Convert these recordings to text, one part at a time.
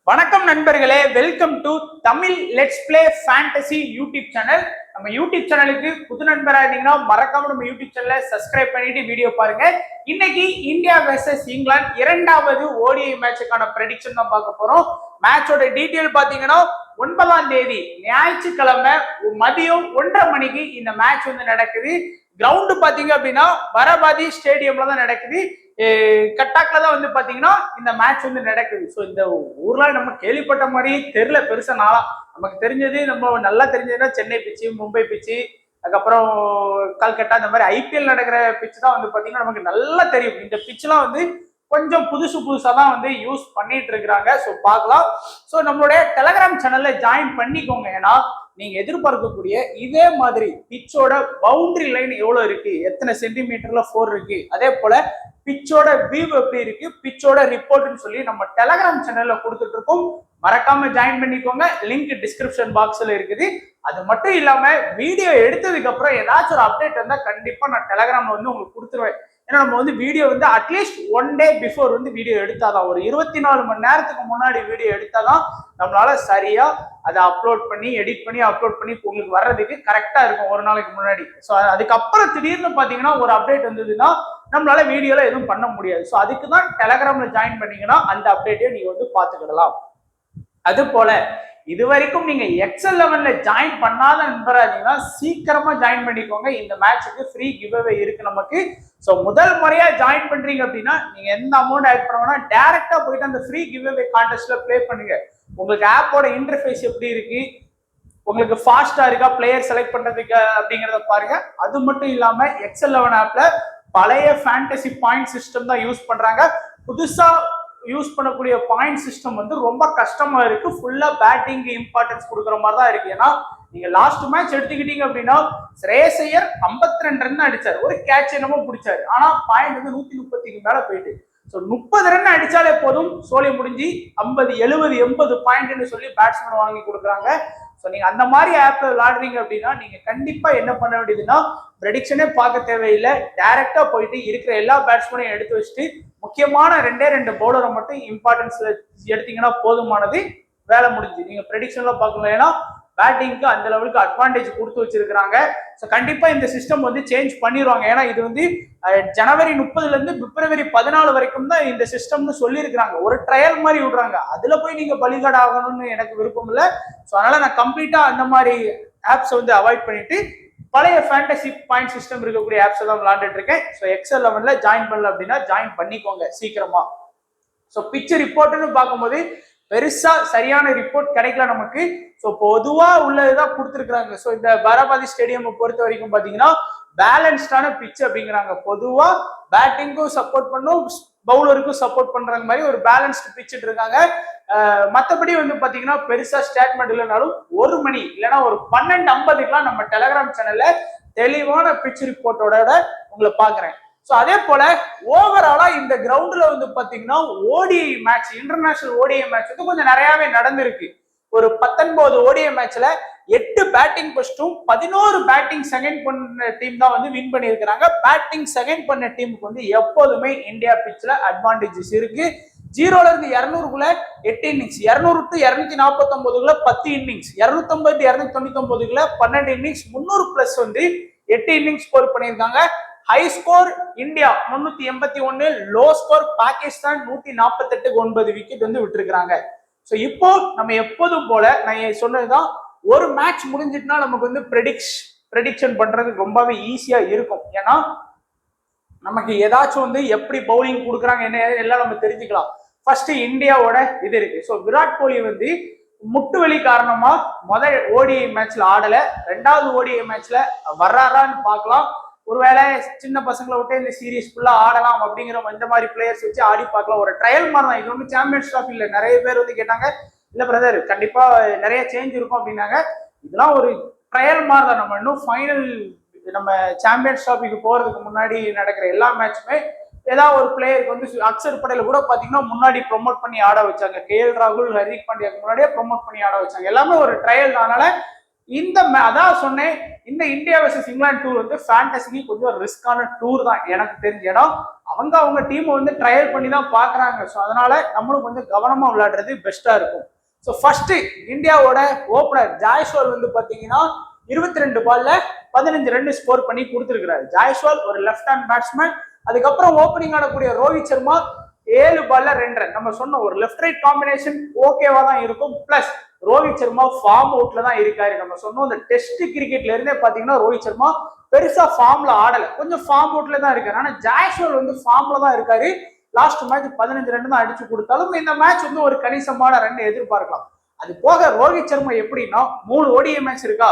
வணக்கம் நண்பர்களே, welcome to Tamil let's play fantasy YouTube channel. நம்ம யூடியூப் சேனலுக்கு புது நண்பரா இருந்தீங்கன்னா மறக்காம நம்ம யூடியூப் சேனலை சப்ஸ்கிரைப் பண்ணிட்டு வீடியோ பாருங்க. இன்னைக்கு இந்தியா வெர்சஸ் இங்கிலாந்து இரண்டாவது ஓடிஐ மேட்சுக்கான ப்ரெடிக்ஷன் தான் பார்க்க போறோம். மேட்சோட டீட்டெயில் பாத்தீங்கன்னா 9ஆம் தேதி ஞாயிற்றுக்கிழமை மதியம் 1:30 மணிக்கு இந்த மேட்ச் நடக்குது. கிரவுண்டு பாத்தீங்க அப்படின்னா பரபாதி ஸ்டேடியம்ல தான் நடக்குது. கட்டாக்ல தான் பாத்தீங்கன்னா இந்த மேட்ச் நடக்குது. ஸோ இந்த ஊர்ல நம்ம கேள்விப்பட்ட மாதிரி தெரியல பெருசா நாளா. நமக்கு தெரிஞ்சது நம்ம நல்லா தெரிஞ்சதுன்னா சென்னை பிச்சு, மும்பை பிச்சு, அதுக்கப்புறம் கல்கட்டா, இந்த மாதிரி ஐபிஎல் நடக்கிற பிச்சு தான் பாத்தீங்கன்னா நமக்கு நல்லா தெரியும். இந்த பிச்சுலாம் கொஞ்சம் புதுசா தான் யூஸ் பண்ணிட்டு இருக்கிறாங்க. ஸோ பார்க்கலாம். ஸோ நம்மளுடைய டெலகிராம் சேனல்ல ஜாயின் பண்ணிக்கோங்க. ஏன்னா நீங்க எதிர்பார்க்கக்கூடிய இதே மாதிரி பிச்சோட பவுண்டரி லைன் எவ்வளவு இருக்கு, எத்தனை சென்டிமீட்டர்ல 4 இருக்கு, அதே போல பிச்சோட வியூ எப்படி இருக்கு, பிச்சோட ரிப்போர்ட்னு சொல்லி நம்ம டெலகிராம் சேனல்ல கொடுத்துட்டு இருக்கோம். மறக்காம ஜாயின் பண்ணிக்கோங்க. லிங்க் டிஸ்கிரிப்ஷன் பாக்ஸ்ல இருக்குது. அது மட்டும் இல்லாம வீடியோ எடுத்ததுக்கு அப்புறம் ஏதாச்சும் ஒரு அப்டேட் வந்தா கண்டிப்பா நான் டெலகிராம்ல உங்களுக்கு கொடுத்துருவேன். ஏன்னா நம்ம video at least 1 day before video எடுத்தாதான், ஒரு 24 மணி நேரத்துக்கு முன்னாடி வீடியோ எடுத்தாதான் நம்மளால சரியா அதை அப்லோட் பண்ணி எடிட் பண்ணி அப்லோட் பண்ணி உங்களுக்கு வர்றதுக்கு கரெக்டா இருக்கும் ஒரு நாளைக்கு முன்னாடி. ஸோ அதுக்கப்புறம் திடீர்னு பாத்தீங்கன்னா ஒரு அப்டேட் வந்ததுன்னா நம்மளால வீடியோல எதுவும் பண்ண முடியாது. ஸோ அதுக்கு தான் டெலகிராம்ல ஜாயின் பண்ணீங்கன்னா அந்த அப்டேட்டையும் நீங்க பார்த்துக்கிடலாம். அது போல இது வரைக்கும் நீங்க XL11ல ஜாயின் பண்ணாத நண்பரா இருந்தீங்கன்னா சீக்கிரமா ஜாயின் பண்ணிக்கோங்க. இந்த மேட்சுக்கு ஃப்ரீ கிவ்அவே இருக்கு நமக்கு. ஸோ முதல் முறையா ஜாயின் பண்றீங்க அப்படின்னா நீங்க எந்த அமௌண்ட் ஆட் பண்ணணும்னா டைரக்டா போயிட்டு அந்த ஃப்ரீ கிவ்அவே கான்டெஸ்ட்ல ப்ளே பண்ணுங்க. உங்களுக்கு ஆப்போட இன்டர்ஃபேஸ் எப்படி இருக்கு, உங்களுக்கு ஃபாஸ்டா இருக்கா பிளேயர் செலக்ட் பண்றதுக்கு அப்படிங்கிறத பாருங்க. அது மட்டும் இல்லாம XL11 ஆப்ல பழைய ஃபேண்டசி பாயிண்ட் சிஸ்டம் தான் யூஸ் பண்றாங்க. புதுசா யூஸ் பண்ணக்கூடிய பாயிண்ட் சிஸ்டம் ரொம்ப கஷ்டமா இருக்கு. ஃபுல்லா பேட்டிங் இம்பார்ட்டன்ஸ் கொடுக்குற மாதிரி தான் இருக்கு. ஏன்னா நீங்க லாஸ்ட் மேட்ச் எடுத்துக்கிட்டீங்க அப்படின்னா ஸ்ரேயஸ் ஐயர் 52 ரன் அடிச்சாரு, ஒரு கேட்ச் என்னமோ பிடிச்சாரு. ஆனா பாயிண்ட் 130க்கு மேல போயிட்டு. ஸோ 30 ரன் அடிச்சாலே போதும், சோழி முடிஞ்சு 50, 70, 80 பாயிண்ட்னு சொல்லி பேட்ஸ்மேன் வாங்கி கொடுக்குறாங்க. ஸோ நீங்க அந்த மாதிரி ஆப்ல விளையாடுறீங்க அப்படின்னா நீங்க கண்டிப்பா என்ன பண்ண வேண்டியதுன்னா ப்ரெடிக்ஷனே பார்க்க தேவையில்லை. டைரக்டா போயிட்டு இருக்கிற எல்லா பேட்ஸ்மேனையும் எடுத்து வச்சுட்டு முக்கியமான 2 பவுலரை மட்டும் இம்பார்ட்டன்ஸ் எடுத்தீங்கன்னா போதுமானது, வேலை முடிஞ்சு. நீங்க ப்ரெடிக்ஷன்ல பார்க்கணும். ஏன்னா பேட்டிங்க்கு அந்த லெவலுக்கு அட்வான்டேஜ் கொடுத்து வச்சிருக்காங்க. ஸோ கண்டிப்பா இந்த சிஸ்டம் சேஞ்ச் பண்ணிடுவாங்க. ஏன்னா இது ஜனவரி 30ல இருந்து பிப்ரவரி 14 வரைக்கும் தான் இந்த சிஸ்டம்னு சொல்லியிருக்கிறாங்க. ஒரு ட்ரையல் மாதிரி விடுறாங்க. அதுல போய் நீங்க பலிகாட் ஆகணும்னு எனக்கு விருப்பம் இல்லை. ஸோ அதனால நான் கம்ப்ளீட்டா அந்த மாதிரி ஆப்ஸ் அவாய்ட் பண்ணிட்டு பழைய ஃபேண்டசி பாயிண்ட் சிஸ்டம் இருக்கக்கூடிய ஆப்ஸ் தான் விளையாண்டுட்டு இருக்கேன். ஸோ XL11ல ஜாயின் பண்ணல அப்படின்னா ஜாயின் பண்ணிக்கோங்க சீக்கிரமா. ஸோ பிச் ரிப்போர்ட்னு பார்க்கும்போது பெருசா சரியான ரிப்போர்ட் கிடைக்கல நமக்கு. ஸோ பொதுவா உள்ளதுதான் கொடுத்துருக்காங்க. ஸோ இந்த பரபாதி ஸ்டேடியம் பொறுத்த வரைக்கும் பாத்தீங்கன்னா பேலன்ஸ்டான பிச் அப்படிங்கிறாங்க. பொதுவா பேட்டிங்கும் சப்போர்ட் பண்ணும், பவுலருக்கும் சப்போர்ட் பண்றாங்க மாதிரி ஒரு பேலன்ஸ்டு பிச்சுட்டு இருக்காங்க. மற்றபடி பாத்தீங்கன்னா பெருசா ஸ்டேட்மெண்ட் இல்லைனாலும் 1 மணி இல்லைன்னா ஒரு 12:50க்குலாம் நம்ம டெலகிராம் சேனல்ல தெளிவான பிச் ரிப்போர்ட்டோட உங்களை பாக்குறேன். ஸோ அதே போல ஓவராலா இந்த கிரவுண்ட்ல பாத்தீங்கன்னா ODI match, international ODI match கொஞ்சம் நிறையவே நடந்திருக்கு. ஒரு 19 ஓடிஐ மேட்ச்ல 8 பேட்டிங் ஃபர்ஸ்டும் 11 பேட்டிங் செகண்ட் பண்ண டீம் தான் வின் பண்ணியிருக்கிறாங்க. பேட்டிங் செகண்ட் பண்ண டீமுக்கு எப்போதுமே இந்தியா பிச்ல அட்வான்டேஜஸ் இருக்கு. 0ல இருந்து 200க்குள்ள 8 இன்னிங்ஸ், 200 to 249க்குள்ள 10 இன்னிங்ஸ், 250 to 299க்குள்ள 12 இன்னிங்ஸ், 300 பிளஸ் 8 இன்னிங்ஸ் ஸ்கோர் பண்ணியிருக்காங்க. High score India 381, low score Pakistan 148க்கு 9 விக்கெட் விட்டுருக்காங்க. ஸோ இப்போ நம்ம எப்போதும் போல நான் சொன்னதுதான், ஒரு மேட்ச் முடிஞ்சிட்டுனா நமக்கு ப்ரெடிக்ஷன் பண்றது ரொம்பவே ஈஸியா இருக்கும். ஏன்னா நமக்கு ஏதாச்சும் எப்படி பவுலிங் கொடுக்குறாங்க என்ன எல்லாம் நம்ம தெரிஞ்சுக்கலாம். ஃபர்ஸ்ட் இந்தியாவோட இது இருக்கு. ஸோ விராட் கோலி முட்டு வலி காரணமா முதல் ஓடிஐ மேட்ச்ல ஆடல, 2வது ஓடிஐ மேட்ச்ல வர்றாரான்னு பார்க்கலாம். ஒருவேளை சின்ன பசங்களை விட்டு இந்த சீரீஸ் ஃபுல்லா ஆடலாம் அப்படிங்கிற இந்த மாதிரி பிளேயர்ஸ் வச்சு ஆடி பார்க்கலாம். ஒரு ட்ரையல் மாதிரி தான். இது சாம்பியன்ஸ் ட்ராஃபி இல்லை. நிறைய பேர் கேட்டாங்க, இல்ல பிரதர் கண்டிப்பா நிறைய சேஞ்ச் இருக்கும் அப்படின்னாங்க. இதெல்லாம் ஒரு ட்ரையல் மாதிரி தான். நம்ம இன்னும் ஃபைனல், நம்ம சாம்பியன்ஸ் ட்ராஃபிக்கு போறதுக்கு முன்னாடி நடக்கிற எல்லா மேட்சுமே ஏதாவது ஒரு பிளேயருக்கு அக்ஷர் படேல் கூட பாத்தீங்கன்னா முன்னாடி ப்ரொமோட் பண்ணி ஆட வச்சாங்க. KL ராகுல், ஹர்திக் பாண்டியாக்கு முன்னாடியே ப்ரொமோட் பண்ணி ஆட வச்சாங்க. எல்லாமே ஒரு ட்ரையல். அதனால அதான் சொன்னேன், இந்த இந்தியா வெர்சஸ் இங்கிலாந்து டூர் ஃபேண்டசிக்கு கொஞ்சம் ரிஸ்கான டூர் தான் எனக்கு தெரிஞ்ச இடம். அவங்க டீமை வந்து ட்ரையல் பண்ணி தான் பாக்குறாங்க. ஸோ அதனால நம்மளும் கொஞ்சம் கவனமா விளையாடுறது பெஸ்டா இருக்கும். ஸோ ஃபர்ஸ்ட் இந்தியாவோட ஓப்பனர் ஜாய்ஸ்வால் வந்து பாத்தீங்கன்னா 22 பால்ல 15 ரன் ஸ்கோர் பண்ணி கொடுத்துருக்கிறாரு. ஜாய்ஸ்வால் ஒரு லெஃப்ட் ஹேண்ட் பேட்ஸ்மேன். அதுக்கப்புறம் ஓப்பனிங் ஆடக்கூடிய ரோஹித் சர்மா 7 பால்ல 2 ரன். நம்ம சொன்ன ஒரு லெஃப்ட் ரைட் காம்பினேஷன் ஓகேவா தான் இருக்கும். பிளஸ் ரோஹித் சர்மா ஃபார்ம் அவுட்ல தான் இருக்காரு. நம்ம சொன்னோம் இந்த டெஸ்ட் கிரிக்கெட்ல இருந்தே பாத்தீங்கன்னா ரோஹித் சர்மா பெருசா ஃபார்ம்ல ஆடல, கொஞ்சம் ஃபார்ம் அவுட்ல தான் இருக்காரு. ஆனா ஜாய்ஸ்வால் வந்து ஃபார்ம்ல தான் இருக்காரு. லாஸ்ட் மேட்ச் 15 ரன் தான் அடிச்சு கொடுத்தாலும் இந்த மேட்ச் வந்து ஒரு கணிசமான ரன் எதிர்பார்க்கலாம். அது போக ரோஹித் சர்மா எப்படின்னா 3 ODI மேட்ச் இருக்கா,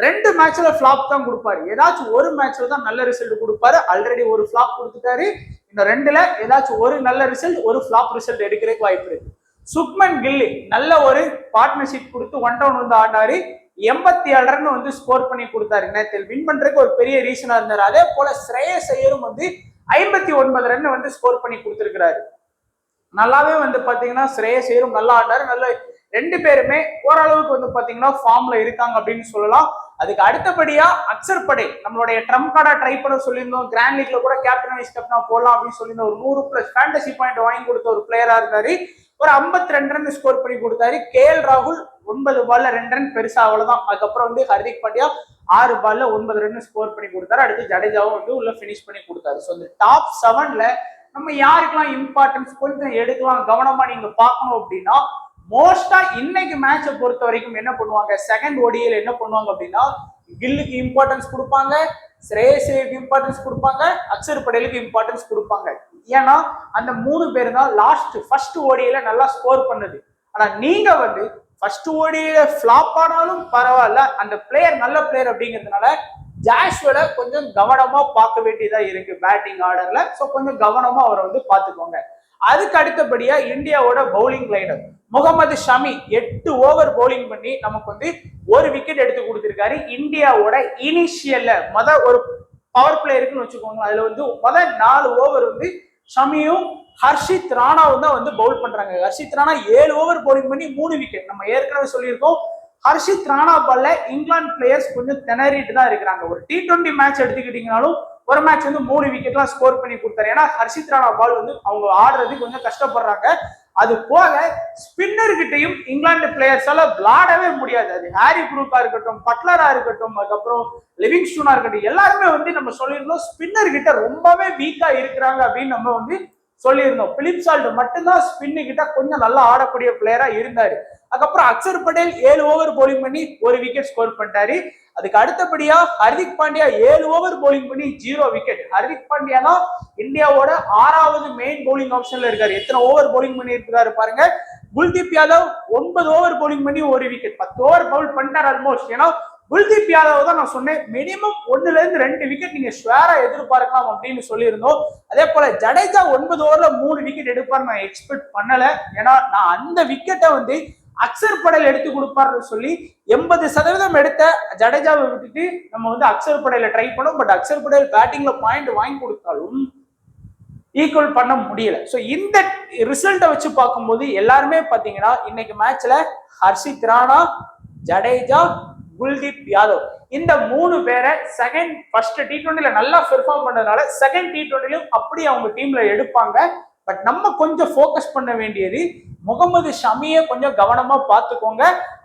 2 மேட்ச்ல ஃபிளாப் தான் கொடுப்பாரு. ஏதாச்சும் ஒரு மேட்ச்ல தான் நல்ல ரிசல்ட் கொடுப்பாரு. ஆல்ரெடி ஒரு ஃபிளாப் கொடுத்துட்டாரு. இந்த 2ல ஏதாச்சும் ஒரு நல்ல ரிசல்ட், ஒரு ஃபிளாப் ரிசல்ட் எடுக்கிறதுக்கு வாய்ப்பு இருக்கு. சுக்மன் கில்லி நல்ல ஒரு பார்ட்னர்ஷிப் கொடுத்து 1 டவுன் வந்து ஆடினாரு. 87 ரன் வந்து ஸ்கோர் பண்ணி கொடுத்தாரு. நேற்று வின் பண்றதுக்கு ஒரு பெரிய ரீசனா இருந்தாரு. அதே போல ஸ்ரேயஸ் ஐயரும் வந்து 59 ரன் வந்து ஸ்கோர் பண்ணி கொடுத்திருக்கிறாரு. நல்லாவே வந்து பாத்தீங்கன்னா ஸ்ரேயஸ் ஐயரும் நல்லா ஆடினாரு. நல்ல 2 பேருமே ஓரளவுக்கு வந்து பாத்தீங்கன்னா ஃபார்ம்ல இருக்காங்க அப்படின்னு சொல்லலாம். அதுக்கு அடுத்தபடியா அக்சர் படேல் நம்மளுடைய ட்ரம்ப் கார்டா ட்ரை பண்ண சொல்லியிருந்தோம். கிராண்ட் லீக்ல கூட கேப்டன் வைஸ் கேப்டனா போடலாம் அப்படின்னு சொல்லியிருந்தோம். ஒரு 100+ ஃபேண்டசி பாயிண்ட் வாங்கி கொடுத்த ஒரு பிளேயரா இருந்தாரு. ஒரு 52 ரன் ஸ்கோர் பண்ணி கொடுத்தாரு. KL ராகுல் 9 பால்ல 2 ரன், பெருசா அவ்வளவுதான். அதுக்கப்புறம் வந்து ஹர்திக் பாண்டியா 6 பால்ல 9 ரன் ஸ்கோர் பண்ணி கொடுத்தாரு. அடுத்து ஜடேஜாவும் வந்து உள்ள பினிஷ் பண்ணி கொடுத்தாரு. ஸோ இந்த டாப் 7ல நம்ம யாருக்கெல்லாம் இம்பார்ட்டன்ஸ் கொஞ்சம் எடுக்கலாம், கவனமா நீங்க பார்க்கணும் அப்படின்னா, மோஸ்டா இன்னைக்கு மேட்சை பொறுத்த வரைக்கும் என்ன பண்ணுவாங்க, செகண்ட் ODIல என்ன பண்ணுவாங்க அப்படின்னா, கில்லுக்கு இம்பார்ட்டன்ஸ் கொடுப்பாங்க, ஸ்ரேயஸுக்கு இம்பார்ட்டன்ஸ் கொடுப்பாங்க, அக்சர் படேலுக்கு இம்பார்ட்டன்ஸ் கொடுப்பாங்க. ஏன்னா அந்த 3 பேர் தான் ஃபர்ஸ்ட் ODIல நல்லா ஸ்கோர் பண்ணது. ஆனா நீங்க வந்து ஃபர்ஸ்ட் ODIல ஃபிளாப் ஆனாலும் பரவாயில்ல, அந்த பிளேயர் நல்ல பிளேயர் அப்படிங்கிறதுனால ஜாய்ஸ்வாலை கொஞ்சம் கவனமா பார்க்க வேண்டியதா இருக்கு பேட்டிங் ஆர்டர்ல. ஸோ கொஞ்சம் கவனமா அவரை வந்து பார்த்துக்கோங்க. அதுக்கு அடுத்தபடியா இந்தியாவோட bowling liner Mohammed Shami 8 over bowling பண்ணி நமக்கு வந்து ஒரு விக்கெட் எடுத்து கொடுத்திருக்காரு. இந்தியாவோட இனிஷியல்ல ஒரு பவர் பிளே இருக்குன்னு வச்சுக்கோங்க. அதுல வந்து 4 ஓவர் வந்து ஷமியும் ஹர்ஷித் ராணாவும் தான் வந்து பவுல் பண்றாங்க. ஹர்ஷித் ராணா 7 ஓவர் பவுலிங் பண்ணி 3 விக்கெட். நம்ம ஏற்கனவே சொல்லியிருக்கோம், ஹர்ஷித் ராணா பால்ல இங்கிலாந்து பிளேயர்ஸ் கொஞ்சம் திணறிட்டு தான் இருக்கிறாங்க. ஒரு T20 மேட்ச் எடுத்துக்கிட்டீங்கனாலும் ஒரு மேட்ச் வந்து 3 விக்கெட்லாம் ஸ்கோர் பண்ணி கொடுத்தாரு. ஏன்னா ஹர்ஷித் ராணா பால் வந்து அவங்க ஆடுறது கொஞ்சம் கஷ்டப்படுறாங்க. அது போக ஸ்பின்னர்கிட்டையும் இங்கிலாந்து பிளேயர்ஸால விளையாடவே முடியாது. அது ஹாரி ப்ரூக்கா இருக்கட்டும், பட்லரா இருக்கட்டும், அதுக்கப்புறம் லிவிங்ஸ்டோனா இருக்கட்டும், எல்லாருமே வந்து நம்ம சொல்லியிருந்தோம் ஸ்பின்னர் கிட்ட ரொம்பவே வீக்கா இருக்கிறாங்க அப்படின்னு நம்ம வந்து சொல்லியிருந்தோம். பிலிப் சால்ட் மட்டும்தான் ஸ்பின்னு கிட்ட கொஞ்சம் நல்லா ஆடக்கூடிய பிளேயரா இருந்தாரு. அதுக்கப்புறம் அக்சர் படேல் 7 ஓவர் பவுலிங் பண்ணி ஒரு விக்கெட் ஸ்கோர் பண்ணிட்டாரு. அதுக்கு அடுத்தபடியா ஹர்திக் பாண்டியா 7 ஓவர் பவுலிங் பண்ணி 0 விக்கெட். ஹர்திக் பாண்டியா தான் இந்தியாவோட 6வது மெயின் பவுலிங் ஆப்ஷன்ல இருக்காரு. எத்தனை ஓவர் பவுலிங் பண்ணி இருக்காரு பாருங்க. குல்தீப் யாதவ் 9 ஓவர் பவுலிங் பண்ணி ஒரு விக்கெட், 10 ஓவர் பவுல் பண்ணிட்டார் ஆல்மோஸ்ட். ஏன்னா குல்தீப் யாதவ் தான் நான் சொன்னேன் மினிமம் 1ல இருந்து 2 விக்கெட் நீங்க ஷுவரா எதிர்பார்க்கலாம் அப்படின்னு சொல்லியிருந்தோம். அதே போல ஜடேஜா 9 ஓவர்ல 3 விக்கெட் எடுப்பார் நான் எக்ஸ்பெக்ட் பண்ணல. ஏன்னா நான் அந்த விக்கெட்டை வந்து அக்சர் படேல் எடுத்து கொடுப்பாருன்னு சொல்லி 80% எடுத்த ஜடேஜாவை விட்டுட்டு நம்ம வந்து அக்சர் படேல ட்ரை பண்ணோம். பட் அக்சர் படேல் பேட்டிங்ல பாயிண்ட் வாங்கி கொடுத்தாலும் ஈக்குவல் பண்ண முடியல. ஸோ இந்த ரிசல்ட்டை வச்சு பார்க்கும்போது எல்லாருமே பாத்தீங்கன்னா இன்னைக்கு மேட்ச்ல ஹர்ஷித் ராணா, ஜடேஜா, குல்தீப் யாதவ் இந்த 3 பேரை ஃபர்ஸ்ட் T20ல நல்லா பெர்ஃபார்ம் பண்ணதுனால செகண்ட் T20லும் அப்படி அவங்க டீம்ல எடுப்பாங்க. பட் நம்ம கொஞ்சம் ஃபோக்கஸ் பண்ண வேண்டியது முகமது ஷமியை கொஞ்சம் கவனமா பார்த்துக்கோங்க,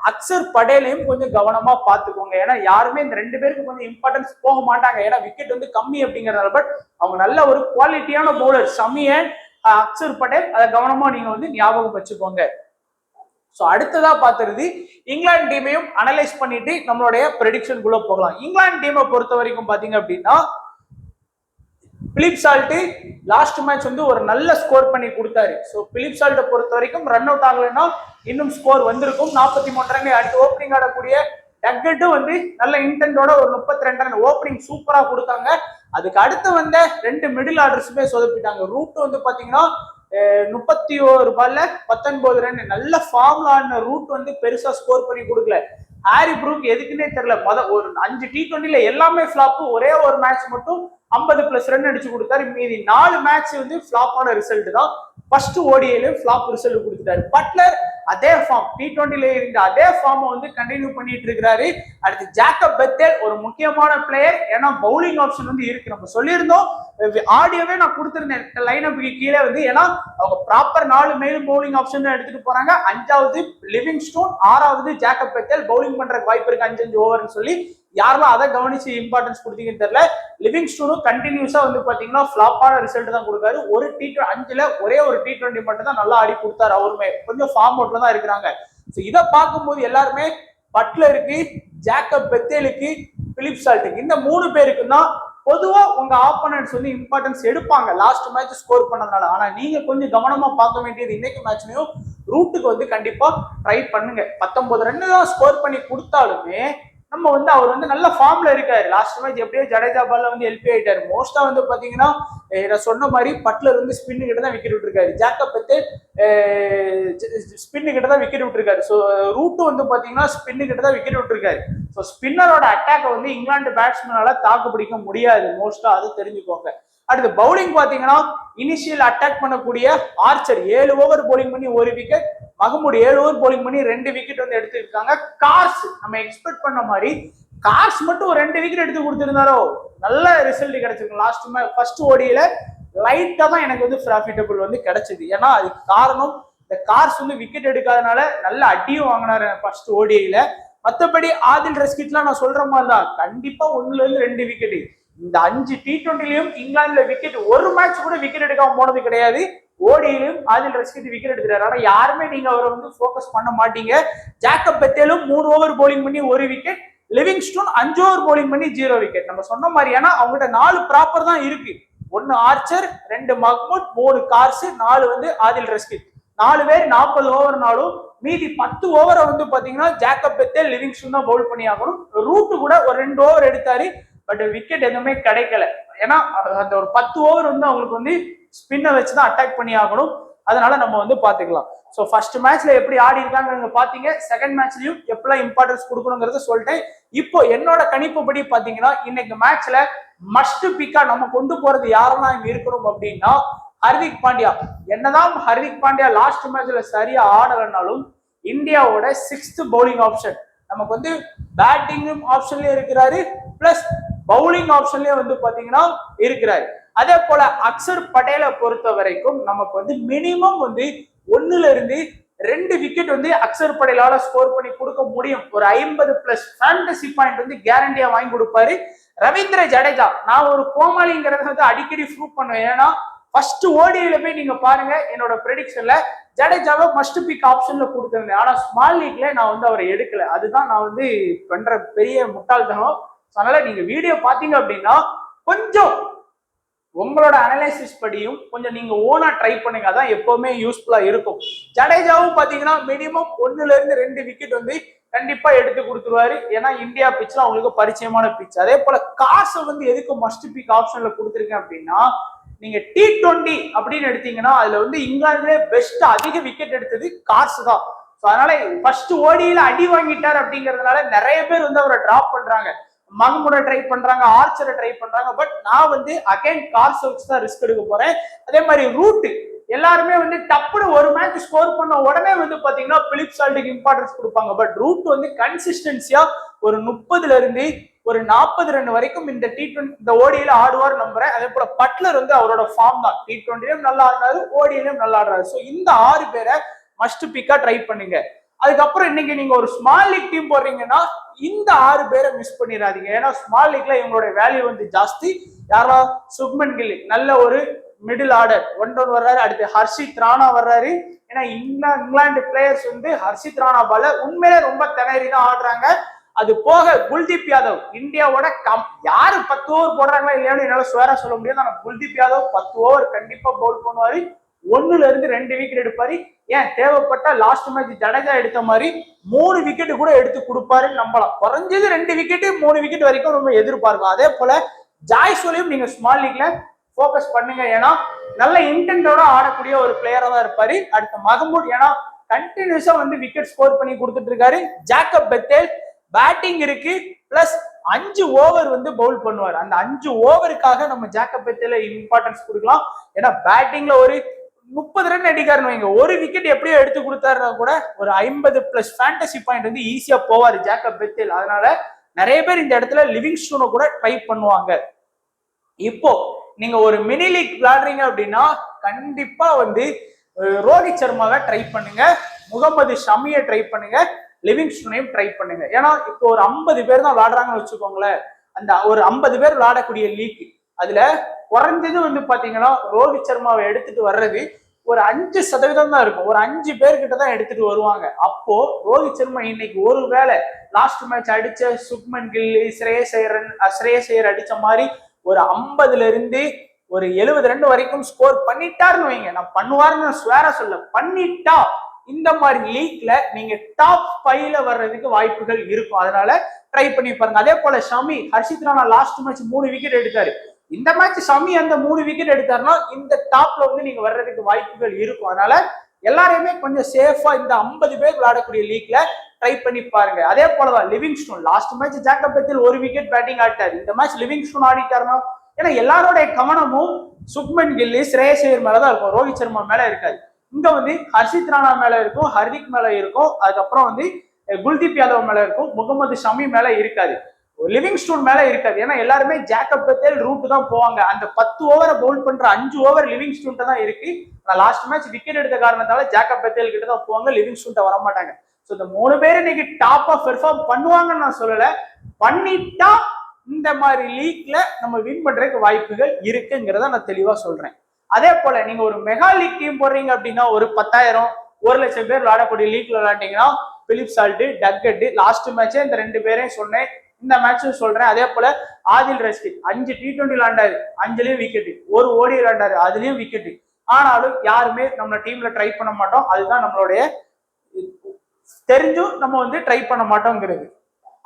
அக்சர் படேலையும் கொஞ்சம் கவனமா பார்த்துக்கோங்க. ஏன்னா யாருமே இந்த 2 பேருக்கு கொஞ்சம் இம்பார்ட்டன்ஸ் போக மாட்டாங்க. ஏன்னா விக்கெட் வந்து கம்மி அப்படிங்கிறதால. பட் அவங்க நல்ல ஒரு குவாலிட்டியான பவுலர் ஷமி அண்ட் அக்சர் படேல். அதை கவனமா நீங்க வந்து ஞாபகம் வச்சுக்கோங்க. ஸோ அடுத்ததா பார்த்துருது இங்கிலாந்து டீமையும் அனலைஸ் பண்ணிட்டு நம்மளுடைய ப்ரெடிக்ஷனுக்குள்ள போகலாம். இங்கிலாந்து டீமை பொறுத்த வரைக்கும் பாத்தீங்க அப்படின்னா பிலிப் சால்ட் லாஸ்ட் மேட்ச் வந்து ஒரு நல்ல ஸ்கோர் பண்ணி கொடுத்தாரு. ஸோ பிலிப் சால்ட்டை பொறுத்த வரைக்கும் ரன் அவுட் ஆகலைன்னா இன்னும் ஸ்கோர் வந்திருக்கும். 43 ரன். அடுத்து ஓப்பனிங் ஆடக்கூடிய டக்கெட்டும் வந்து நல்ல இன்டென்டோட ஒரு 32 ரன் ஓப்பனிங் சூப்பரா கொடுத்தாங்க. அதுக்கு அடுத்து வந்த 2 மிடில் ஆர்டர்ஸுமே சொதப்பிட்டாங்க. ரூட் வந்து பாத்தீங்கன்னா 31 பால்ல 19 ரன் நல்ல ஃபார்ம்ல ஆடின ரூட் வந்து பெருசா ஸ்கோர் பண்ணி கொடுக்கல. ஹாரி ப்ரூக் எதுக்குன்னே தெரியல. ஒரு 5 T20ல எல்லாமே ஃபிளாப். ஒரே ஒரு மேட்ச் மட்டும் 50+ ரன் அடிச்சு கொடுத்தாரு. மீதி 4 மேட்ச் வந்து ஃபிளாப்பான ரிசல்ட் தான். ஃபர்ஸ்ட் ஓடிஐலயும் ஃபிளாப் ரிசல்ட் கொடுத்துட்டாரு. பட்லர் அதே ஃபார்ம், T20ல இருந்த அதே ஃபார்ம் வந்து கண்டினியூ பண்ணிட்டு இருக்கிறாரு. அடுத்து ஜாக்கப் பெத்தேல் ஒரு முக்கியமான பிளேயர், ஏன்னா பவுலிங் ஆப்ஷன் வந்து இருக்கு. நம்ம சொல்லியிருந்தோம், ஆடியோவே நான் கொடுத்திருந்தேன் லைனப்புக்கு கீழே வந்து, ஏன்னா அவங்க ப்ராப்பர் 4 மேலும் பவுலிங் ஆப்ஷன் தான் எடுத்துட்டு போறாங்க. 5வது லிவிங்ஸ்டோன், 6வது ஜாக்கப் பெத்தேல் பவுலிங் பண்றதுக்கு வாய்ப்பு இருக்கு 5 ஓவர்னு சொல்லி. யாரெல்லாம் அதை கவனிச்சு இம்பார்ட்டன்ஸ் கொடுத்தீங்கன்னு தெரியல. லிவிங்ஸ்டோனும் கண்டினியூஸா வந்து பாத்தீங்கன்னா ஃபிளாப்பான ரிசல்ட் தான் கொடுக்காரு. ஒரு T20 ஒரே ஒரு T20 மட்டும் தான் நல்லா ஆடி கொடுத்தாரு. அவருமே கொஞ்சம் ஃபார்ம் அவுட்ல தான் இருக்கிறாங்க. இதை பார்க்கும்போது எல்லாருமே பட்லருக்கு, ஜாக்கப் பெத்தேலுக்கு, பிலிப் சால்ட்டுக்கு, இந்த 3 பேருக்கு தான் பொதுவா உங்க ஆப்போனன்ட்ஸ் வந்து இம்பார்ட்டன்ஸ் எடுப்பாங்க லாஸ்ட் மேட்ச் ஸ்கோர் பண்ணதுனால. ஆனா நீங்க கொஞ்சம் கவனமா பார்க்க வேண்டியது, இன்னைக்கு மேட்ச்லயும் ரூட்டுக்கு வந்து கண்டிப்பா ட்ரை பண்ணுங்க. 19 ரன் தான் ஸ்கோர் பண்ணி கொடுத்தாலுமே நம்ம வந்து அவர் வந்து நல்ல ஃபார்ம்ல இருக்காரு. லாஸ்ட் மேட்ச் எப்படியோ ஜடேஜா பால்ல வந்து எல்பி ஆயிட்டாரு. மோஸ்டா வந்து பாத்தீங்கன்னா நான் சொன்ன மாதிரி பட்லர் வந்து ஸ்பின்னு கிட்ட தான் விக்கெட் விட்டுருக்காரு, ஜாக்கப் பெத்தேல் ஸ்பின்னு கிட்ட தான் விக்கெட் விட்டுருக்காரு. ஸோ ரூட்டு வந்து பாத்தீங்கன்னா ஸ்பின்னு கிட்ட தான் விக்கெட் விட்டுருக்காரு. ஸோ ஸ்பின்னரோட அட்டாக்கை வந்து இங்கிலாந்து பேட்ஸ்மேனால தாக்கு பிடிக்க முடியாது மோஸ்டா, அது தெரிஞ்சுக்கோங்க. அடுத்து பவுலிங் பாத்தீங்கன்னா இனிஷியல் அட்டாக் பண்ணக்கூடிய ஆர்ச்சர் 7 ஓவர் பவுலிங் பண்ணி 1 விக்கெட், மஹமூட் 7 ஓவர் பவுலிங் பண்ணி 2 விக்கெட் வந்து எடுத்துருக்காங்க. கார்ஸ் நம்ம எக்ஸ்பெக்ட் பண்ண மாதிரி கார்ஸ் மட்டும் ஒரு 2 விக்கெட் எடுத்து கொடுத்திருந்தாரோ நல்ல ரிசல்ட் கிடைச்சிருக்கும். லாஸ்ட் ஃபர்ஸ்ட் ஓடியில லைட்டா தான் எனக்கு வந்து ப்ராஃபிட்டபிள் வந்து கிடைச்சது. ஏன்னா அதுக்கு காரணம் இந்த கார்ஸ் வந்து விக்கெட் எடுக்காதனால நல்ல அடியும் வாங்கினாரு ஃபர்ஸ்ட் ஓடியில. மற்றபடி ஆதில் ரஸ்கிட்லாம் நான் சொல்ற மாதிரி தான், கண்டிப்பா 1-2 விக்கெட். இந்த 5 T20லயும் இங்கிலாந்துல விக்கெட் ஒரு மேட்ச் கூட விக்கெட் எடுக்காம போனது கிடையாது. ஓடியிலும் ஆதில் ரஸ்கித் விக்கெட் எடுத்துறாரு. ஆனா யாருமே நீங்க அவரை வந்து போக்கஸ் பண்ண மாட்டீங்க. ஜாக்கப் பெத்தேலும் 3 ஓவர் பவுலிங் பண்ணி 1 விக்கெட், லிவிங்ஸ்டோன் 5 ஓவர் பவுலிங் பண்ணி 0 விக்கெட். நம்ம சொன்ன மாதிரியான அவங்ககிட்ட 4 ப்ராப்பர் தான் இருக்கு. 1 ஆர்ச்சர், 2 மஹ்மூட், 3 கார்ஸ், 4 வந்து ஆதில் ரஸ்கித். 4 பேர் 40 ஓவர்னாலும் மீதி 10 ஓவரை வந்து பாத்தீங்கன்னா ஜாக்கப் பெத்தேல், லிவிங்ஸ்டோன் தான் பவுல் பண்ணி ஆகணும். ரூட்டு கூட ஒரு 2 ஓவர் எடுத்தாரு, பட் விக்கெட் எதுவுமே கிடைக்கல. ஏன்னா அந்த ஒரு 10 ஓவர் வந்து அவங்களுக்கு வந்து ஸ்பின்னை வச்சுதான் அட்டாக் பண்ணி ஆகணும். அதனால நம்ம வந்து பாத்துக்கலாம். ஸோ ஃபர்ஸ்ட் மேட்ச்ல எப்படி ஆடி இருக்காங்க பாத்தீங்க, செகண்ட் மேட்ச்லயும் எப்பெல்லாம் இம்பார்ட்டன்ஸ் கொடுக்கணுங்கிறத சொல்லிட்டேன். இப்போ என்னோட கணிப்புப்படி பாத்தீங்கன்னா இன்னைக்கு மேட்ச்ல மஸ்ட் பிக்கா நம்ம கொண்டு போறது யாரெல்லாம் இங்க இருக்கணும் அப்படின்னா ஹர்திக் பாண்டியா. என்னதான் ஹர்திக் பாண்டியா லாஸ்ட் மேட்ச்ல சரியா ஆடலைனாலும் இந்தியாவோட 6th பவுலிங் ஆப்ஷன், நமக்கு வந்து பேட்டிங் ஆப்ஷன்லயே இருக்கிறாரு, பிளஸ் பவுலிங் ஆப்ஷன்லயே வந்து பாத்தீங்கன்னா இருக்கிறாரு. அதே போல அக்சர் பட்டேலை பொறுத்த வரைக்கும் நமக்கு வந்து மினிமம் வந்து 1-2 விக்கெட் வந்து அக்சர் பட்டேலால ஸ்கோர் பண்ணி கொடுக்க முடியும். ஒரு 50+ ஃபேண்டசி பாயிண்ட் வந்து கேரண்டியா வாங்கி கொடுப்பாரு. ரவீந்திர ஜடேஜா, நான் ஒரு கோமாளிங்கிறத வந்து அடிக்கடி ப்ரூவ் பண்ணுவேன். ஏன்னா ஃபர்ஸ்ட் ஓடியில போய் நீங்க பாருங்க, என்னோட ப்ரெடிக்ஷன்ல ஜடேஜாவை மஸ்ட் பிக் ஆப்ஷன்ல கொடுத்திருந்தேன். ஆனா ஸ்மால் லீக்ல நான் வந்து அவரை எடுக்கல. அதுதான் நான் வந்து பண்ற பெரிய முட்டாள்தனம். அதனால நீங்க வீடியோ பாத்தீங்க அப்படின்னா கொஞ்சம் உங்களோட அனலைசிஸ் படியும் கொஞ்சம் நீங்க ஓனா ட்ரை பண்ணுங்க, அதான் எப்பவுமே யூஸ்ஃபுல்லா இருக்கும். ஜடேஜாவும் பாத்தீங்கன்னா மினிமம் 1-2 விக்கெட் வந்து கண்டிப்பா எடுத்து கொடுத்துருவாரு. ஏன்னா இந்தியா பிச்ல அவங்களுக்கு பரிச்சயமான பிச். அதே போல காசை வந்து எதுக்கு மஸ்ட் பிக் ஆப்ஷன்ல கொடுத்துருக்கேன் அப்படின்னா, நீங்க T20 அப்படின்னு எடுத்தீங்கன்னா அதுல வந்து இங்கிலாந்துல பெஸ்ட் அதிக விக்கெட் எடுத்தது கார்ஸ் தான். அதனால ஃபர்ஸ்ட் ஓடியில அடி வாங்கிட்டார் அப்படிங்கறதுனால நிறைய பேர் வந்து அவரை டிராப் பண்றாங்க. மஹ்மூட ட்ரை பண்றாங்க, ஆர்ச்சரை ட்ரை பண்றாங்க. பட் நான் வந்து அகைன் கார்ஸ் வச்சு தான் ரிஸ்க் எடுக்க போறேன். அதே மாதிரி ரூட் எல்லாருமே வந்து டப்புனு ஒரு மேட்ச் ஸ்கோர் பண்ண உடனே வந்து பாத்தீங்கன்னா பிலிப் சால்ட்டுக்கு இம்பார்ட்டன்ஸ் கொடுப்பாங்க. பட் ரூட் வந்து கன்சிஸ்டன்சியா ஒரு 30 ஒரு 40 ரன் வரைக்கும் இந்த T20 இந்த ஓடியில ஆடுவார் நம்புறேன். அதே போல பட்லர் வந்து அவரோட ஃபார்ம் தான், T20லயும் நல்லா ஆடுறாரு, ஓடியிலும் நல்லா ஆடுறாரு. ஸோ இந்த 6 பேரை மஸ்ட் பிக்கா ட்ரை பண்ணுங்க. அதுக்கப்புறம் இன்னைக்கு நீங்க ஒரு ஸ்மால் லீக் டீம் போடுறீங்கன்னா இந்த 6 பேரை மிஸ் பண்ணிடாதீங்க. ஏன்னா ஸ்மால் லீக்ல இவங்களோட வேல்யூ வந்து ஜாஸ்தி. யாரா சுப்மன் கில் நல்ல ஒரு மிடில் ஆர்டர் 1-1 வர்றாரு. அடுத்து ஹர்ஷித் ராணா வர்றாரு. ஏன்னா இங்கிலாந்து பிளேயர்ஸ் வந்து ஹர்ஷித் ராணா பால உண்மையிலே ரொம்ப திணறி தான் ஆடுறாங்க. அது போக குல்தீப் யாதவ் இந்தியாவோட யாரு 10 ஓவர் போடுறாங்களா இல்லையான்னு என்னால ஸ்வேரா சொல்ல முடியாது. ஆனா குல்தீப் யாதவ் 10 ஓவர் கண்டிப்பா பவுல் பண்ணுவாரு, 1-2 விக்கெட் எடுப்பாரு. ஏன் தேவைப்பட்ட லாஸ்ட் மேட்ச் ஜடேஜா எடுத்த மாதிரி 3 விக்கெட் கூட எடுத்து கொடுப்பாருன்னு நம்பலாம். குறைஞ்சது 2 விக்கெட் 3 விக்கெட் வரைக்கும் நம்ம எதிர்பார்க்கலாம். அதே போல ஜாய்ஸ்வாலையும் நீங்க ஸ்மால் லீக்ல போக்கஸ் பண்ணுங்க. ஏன்னா நல்ல இன்டென்டோட ஆடக்கூடிய ஒரு பிளேயரா தான் இருப்பாரு. அடுத்த மஹ்மூட் ஏன்னா கண்டினியூஸா வந்து விக்கெட் ஸ்கோர் பண்ணி கொடுத்துட்டு இருக்காரு. ஜாக்கப் பெத்தேல் பேட்டிங் இருக்கு, பிளஸ் 5 ஓவர் வந்து பவுல் பண்ணுவார். அந்த 5 ஓவருக்காக நம்ம ஜாக்கப் பெத்தேல இம்பார்ட்டன்ஸ் கொடுக்கலாம். ஏன்னா பேட்டிங்ல ஒரு 30 ரன் அடிக்காருன்னு வைங்க, ஒரு விக்கெட் எப்படியோ எடுத்து கொடுத்தாருன்னா கூட ஒரு 50+ ஃபேண்டசி பாயிண்ட் வந்து ஈஸியா போவாரு ஜேக்கப் பெத்தேல். அதனால நிறைய பேர் இந்த இடத்துல லிவிங்ஸ்டோனை கூட ட்ரை பண்ணுவாங்க. இப்போ நீங்க ஒரு மினி லீக் விளையாடுறீங்க அப்படின்னா கண்டிப்பா வந்து ரோஹித் சர்மாவை ட்ரை பண்ணுங்க, முகமது ஷமியை ட்ரை பண்ணுங்க, லிவிங்ஸ்டோனையும் ட்ரை பண்ணுங்க. ஏன்னா இப்போ ஒரு 50 பேர் தான் விளையாடுறாங்கன்னு வச்சுக்கோங்களேன். அந்த ஒரு 50 பேர் விளையாடக்கூடிய லீக், அதுல குறைஞ்சது வந்து பாத்தீங்கன்னா ரோஹித் சர்மாவை எடுத்துட்டு வர்றது ஒரு 5% தான் இருக்கும். ஒரு 5 பேர்கிட்ட தான் எடுத்துட்டு வருவாங்க. அப்போ ரோஹித் சர்மா இன்னைக்கு ஒரு வேளை லாஸ்ட் மேட்ச் அடிச்ச சுக்மன் கில், ஸ்ரேயஸ் ஐயர் அடிச்ச மாதிரி ஒரு 50ல இருந்து ஒரு 70 ரன் வரைக்கும் ஸ்கோர் பண்ணிட்டாருன்னு வைங்க, நான் பண்ணுவாருன்னு ஸ்வேரா சொல்ல, பண்ணிட்டா இந்த மாதிரி லீக்ல நீங்க டாப் 5ல வர்றதுக்கு வாய்ப்புகள் இருக்கும். அதனால ட்ரை பண்ணி பாருங்க. அதே போல Shami, Harshit Rana last match 3 wicket எடுத்தாரு. இந்த மேட்ச் ஷமி அந்த 3 விக்கெட் எடுத்தாருன்னா இந்த டாப்ல வந்து நீங்க வர்றதுக்கு வாய்ப்புகள் இருக்கும். அதனால எல்லாரையுமே கொஞ்சம் சேஃபா இந்த 50 பேர் விளையாடக்கூடிய லீக்ல ட்ரை பண்ணி பாருங்க. அதே போலதான் Livingstone, last match Jacob Bethel ஒரு விக்கெட் பேட்டிங் ஆடிட்டாரு. இந்த மேட்ச் லிவிங்ஸ்டோன் ஆடிட்டாருன்னா, ஏன்னா எல்லாரோடைய கவனமும் சுக்மன் கில், ஸ்ரேயஸ் ஐயர் மேலதான் இருக்கும், ரோஹித் சர்மா மேல இருக்காது. இங்க வந்து ஹர்ஷித் ராணா மேல இருக்கும், ஹர்திக் மேல இருக்கும், அதுக்கப்புறம் வந்து குல்தீப் யாதவ் மேல இருக்கும், முகமது ஷமி மேல இருக்காது, லிவிங்ஸ்டோன் மேல இருக்காது. ஏன்னா எல்லாருமே ஜேக்கப் பெத்தேல் ரூட் தான் போவாங்க. அந்த 10 ஓவரை பவுல் பண்ற 5 ஓவர் லிவிங்ஸ்டோன் தான் இருக்கு. லாஸ்ட் மேட்ச் விக்கெட் எடுத்த காரணத்தால ஜேக்கப் பெத்தேல் கிட்ட தான் போவாங்க, லிவிங்ஸ்டோன் வர மாட்டாங்க. ஸோ இந்த 3 பேர் இன்னைக்கு டாப்பா பெர்ஃபார்ம் பண்ணுவாங்கன்னு நான் சொல்லல, பண்ணிட்டா இந்த மாதிரி லீக்ல நம்ம வின் பண்றதுக்கு வாய்ப்புகள் இருக்குங்கிறத நான் தெளிவா சொல்றேன். அதே போல நீங்க ஒரு மெகா லீக் டீம் போடுறீங்க அப்படின்னா ஒரு 10,000 1,00,000 பேர் விளையாடக்கூடிய லீக்ல விளையாண்டீங்கன்னா பிலிப் சால்ட், டக்கெட், லாஸ்ட் மேட்சே இந்த 2 பேரையும் சொன்னேன், இந்த மேட்சும் சொல்றேன். அதே போல ஆதில் ரஷீத் 5 T20 விளையாண்டாரு, 5லயும் விக்கெட், ஒரு ஓடி விளையாண்டாரு, அதுலயும் விக்கெட். ஆனாலும் யாருமே நம்ம டீம்ல ட்ரை பண்ண மாட்டோம். அதுதான் நம்மளுடைய தெரிஞ்சும் நம்ம வந்து ட்ரை பண்ண மாட்டோங்கிறது.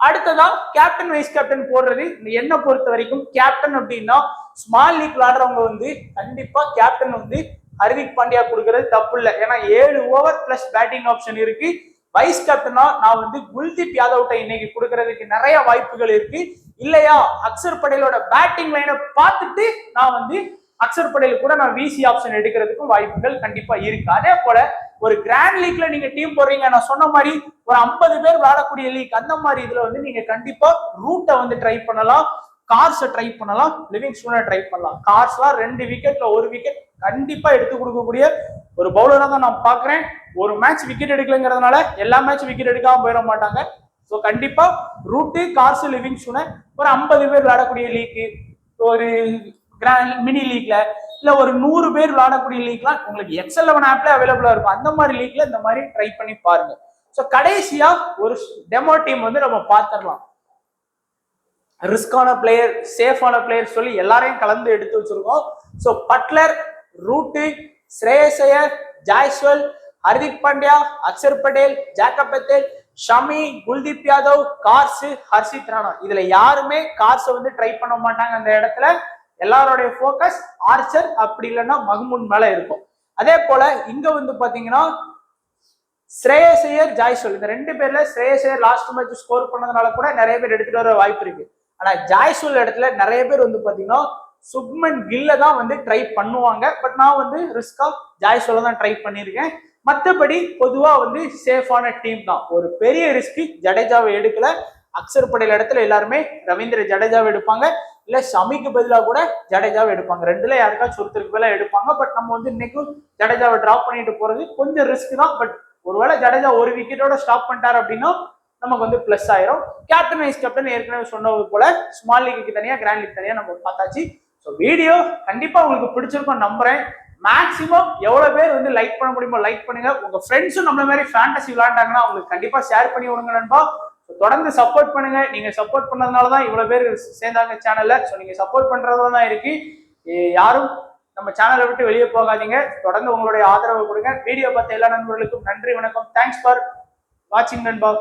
அடுத்ததான் கேப்டன் வைஸ் கேப்டன் போடுறது. என்ன பொறுத்த வரைக்கும் கேப்டன் அப்படின்னா ஸ்மால் லீக் விளையாடுறவங்க வந்து கண்டிப்பா கேப்டன் வந்து ஹர்திக் பாண்டியா கொடுக்கறது தப்பு இல்லை. ஏன்னா 7 ஓவர் பிளஸ் பேட்டிங் ஆப்ஷன் இருக்கு. வைஸ் கேப்டனா நான் வந்து குல்தீப் யாதவ்ட்ட இன்னைக்கு கொடுக்கறதுக்கு நிறைய வாய்ப்புகள் இருக்கு. இல்லையா அக்சர் படேலோட பேட்டிங் லைனை பார்த்துட்டு நான் வந்து அக்சர் படேல் கூட நான் விசி ஆப்ஷன் எடுக்கிறதுக்கும் வாய்ப்புகள் கண்டிப்பா இருக்கு. அதே போல ஒரு கிராண்ட் லீக்ல நீங்க டீம் போடுறீங்க, நான் சொன்ன மாதிரி ஒரு 50 பேர் விளையாடக்கூடிய லீக், அந்த மாதிரி இதுல வந்து நீங்க கண்டிப்பா ரூட்டை வந்து ட்ரை பண்ணலாம், கார்ஸை ட்ரை பண்ணலாம், லிவிங்ஸ்டோனை ட்ரை பண்ணலாம். கார்ஸ்லாம் 2 விக்கெட்ல 1 விக்கெட் கண்டிப்பா எடுத்து கொடுக்கக்கூடிய ஒரு பவுலரா தான் நான் பாக்குறேன். ஒரு மேட்ச் விக்கெட் எடுக்கலங்கிறதுனால எல்லா மேட்ச் விக்கெட் எடுக்காம போயிட மாட்டாங்க. ஸோ கண்டிப்பா ரூட்டு, கார்ஸ், லிவிங்ஸ்டோனை ஒரு 50 பேர் விளையாடக்கூடிய லீக்கு, ஒரு கிராண்ட் மினி லீக்ல இல்ல ஒரு 100 பேர் விளையாடக்கூடிய லீக்லாம் உங்களுக்கு XL11 ஆப்ல அவைலபிளா இருக்கும். அந்த மாதிரி லீக்ல இந்த மாதிரி ட்ரை பண்ணி பாருங்க. ஸோ கடைசியா ஒரு டெமோ டீம் வந்து நம்ம பார்த்துடலாம். ரிஸ்கான பிளேயர், சேஃபான பிளேயர் சொல்லி எல்லாரையும் கலந்து எடுத்து வச்சிருக்கோம். So Buttler, Root, Shreyas Iyer, Jaiswal, Hardik Pandya, Axar Patel, Jacob Bethell, Shami, Kuldeep Yadav, Carse, Harshit Rana. இதுல யாருமே கார்ஸை வந்து ட்ரை பண்ண மாட்டாங்க. அந்த இடத்துல எல்லாரோடைய போக்கஸ் ஆர்ச்சர் அப்படி இல்லைன்னா மஹ்மூத் மேல இருக்கும். அதே போல இங்க வந்து பாத்தீங்கன்னா ஸ்ரேயஸ் ஐயர், ஜாய்ஸ்வால், இந்த 2 பேர்ல ஸ்ரேயஸ் ஐயர் லாஸ்ட் மேட்ச் ஸ்கோர் பண்ணதுனால கூட நிறைய பேர் எடுத்துட்டு வர வாய்ப்பு இருக்கு. ஆனா ஜாய்ஸ்வால் இடத்துல நிறைய பேர் வந்து பாத்தீங்கன்னா சுக்மன் கில்ல தான் வந்து ட்ரை பண்ணுவாங்க. பட் நான் வந்து ரிஸ்கா ஜாய்ஸ்வால தான் ட்ரை பண்ணியிருக்கேன். மற்றபடி பொதுவா வந்து சேஃபான டீம் தான். ஒரு பெரிய ரிஸ்க் ஜடேஜாவை எடுக்கல. அக்சர் படேல் இடத்துல எல்லாருமே ரவீந்திர ஜடேஜாவை எடுப்பாங்க, இல்ல ஷமிக்கு பதிலாக கூட ஜடேஜாவை எடுப்பாங்க. 2ல யாருக்காச்சும் ஒருத்தருக்கு பதிலாக எடுப்பாங்க. பட் நம்ம வந்து இன்னைக்கும் ஜடேஜாவை டிராப் பண்ணிட்டு போறது கொஞ்சம் ரிஸ்க் தான். பட் ஒருவேளை ஜடேஜா ஒரு விக்கெட்டோட ஸ்டாப் பண்ணிட்டாரு அப்படின்னா நமக்கு வந்து பிளஸ் ஆயிரும். கேப்டன் வைஸ் கேப்டன் ஏற்கனவே சொன்னது போல ஸ்மால் லீக்கு தனியா, கிராண்ட் லீக் தனியா நம்ம பார்த்தாச்சு. ஸோ வீடியோ கண்டிப்பா உங்களுக்கு பிடிச்சிருக்கும் நம்புறேன். மேக்சிமம் எவ்வளவு பேர் வந்து லைக் பண்ண முடியுமோ லைக் பண்ணுங்க. உங்க ஃப்ரெண்ட்ஸும் நம்மள மாதிரி ஃபேண்டசி விளையாண்டாங்கன்னா அவங்களுக்கு கண்டிப்பா ஷேர் பண்ணி விடுங்க நண்பா. தொடர்ந்து சப்போர்ட் பண்ணுங்க. நீங்க சப்போர்ட் பண்ணதுனாலதான் இவ்வளவு பேர் சேர்ந்தாங்க சேனல்ல. ஸோ நீங்க சப்போர்ட் பண்றதுல தான் இருக்கு. யாரும் நம்ம சேனலை விட்டு வெளியே போகாதீங்க. தொடர்ந்து உங்களுடைய ஆதரவு கொடுங்க. வீடியோ பார்த்த எல்லா நண்பர்களுக்கும் நன்றி, வணக்கம். தேங்க்ஸ் ஃபார் வாட்சிங் நண்பா.